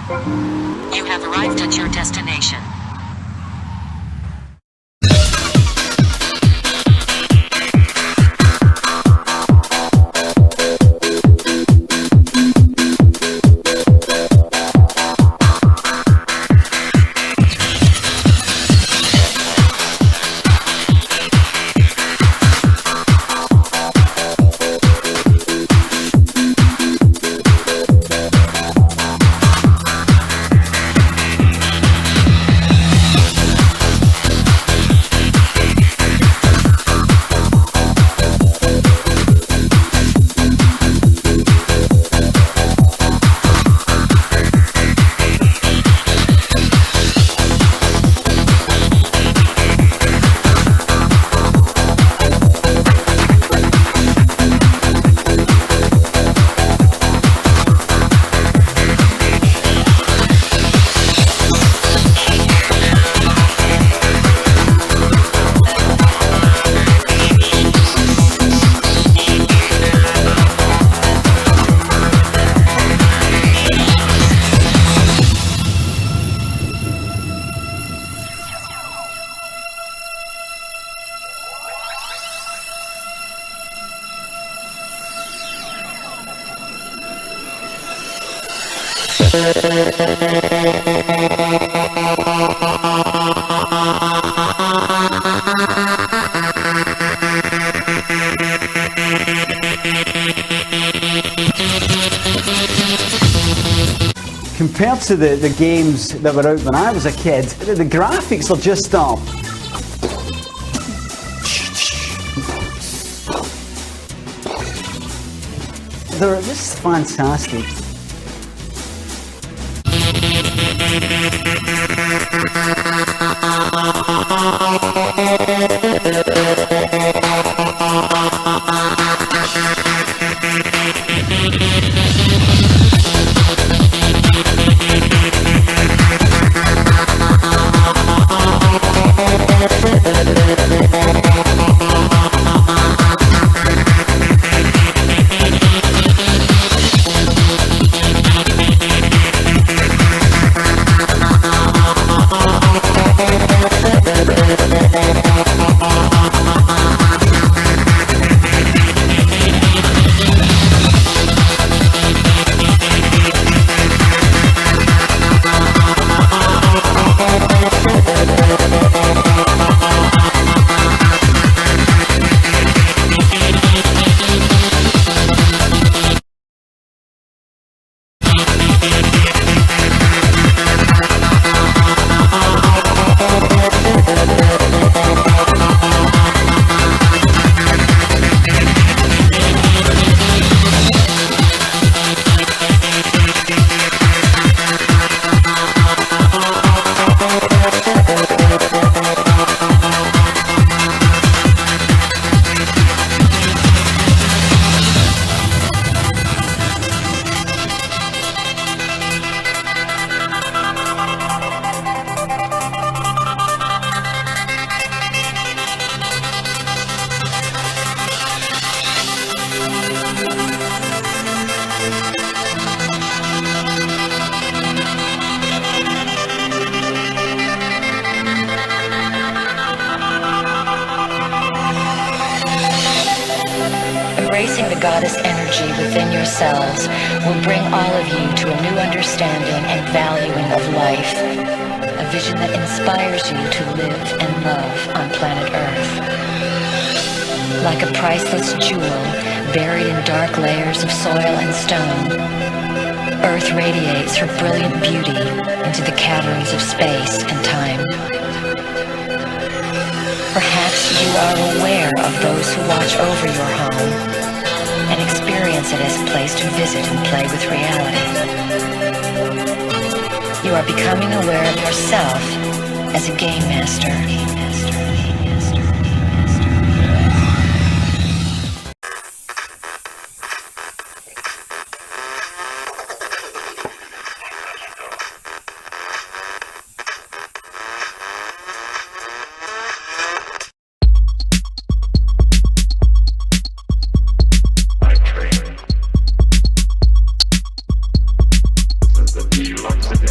You have arrived at your destination. Compared to the games that were out when I was a kid, the graphics are just they're just fantastic. Embracing the goddess energy within yourselves will bring all of you to a new understanding and valuing of life, a vision that inspires you to live and love on planet Earth. Like a priceless jewel buried in dark layers of soil and stone, Earth radiates her brilliant beauty into the caverns of space and time. Perhaps you are aware of those who watch over your home and experience it as a place to visit and play with reality. You are becoming aware of yourself as a game master. She likes it.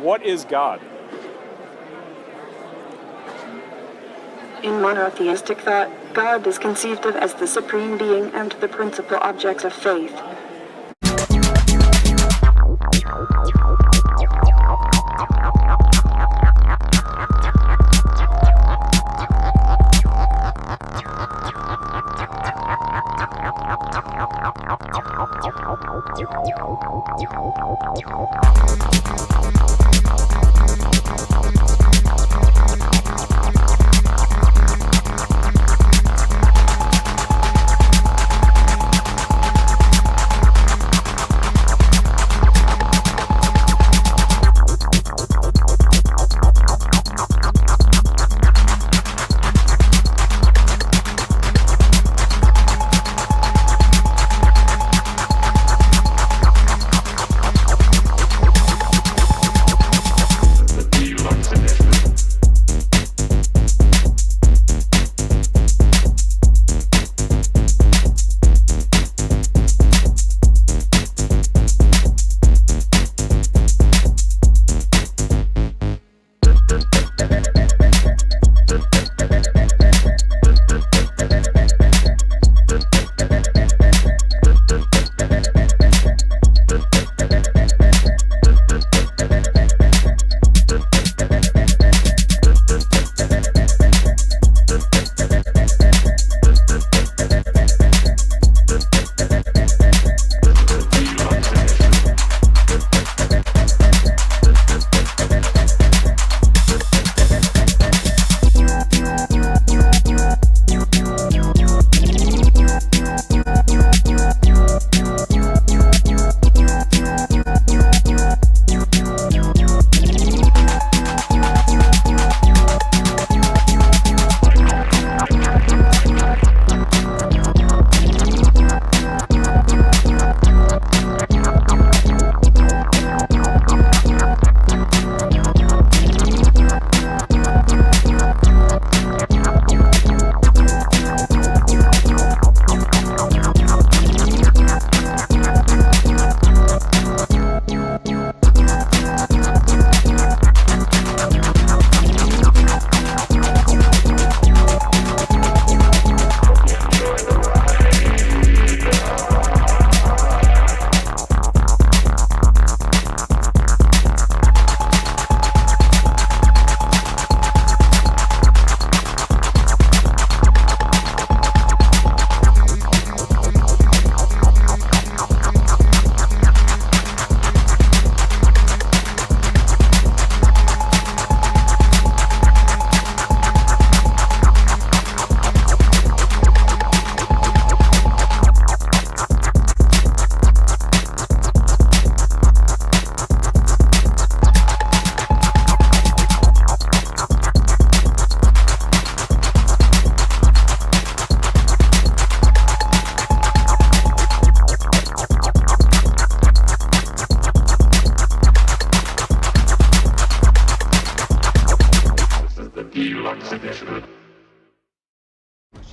What is God? In monotheistic thought, God is conceived of as the supreme being and the principal object of faith.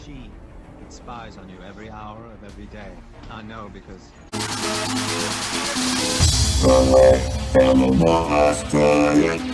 She spies on you every hour of every day. I know because... Animal Australia.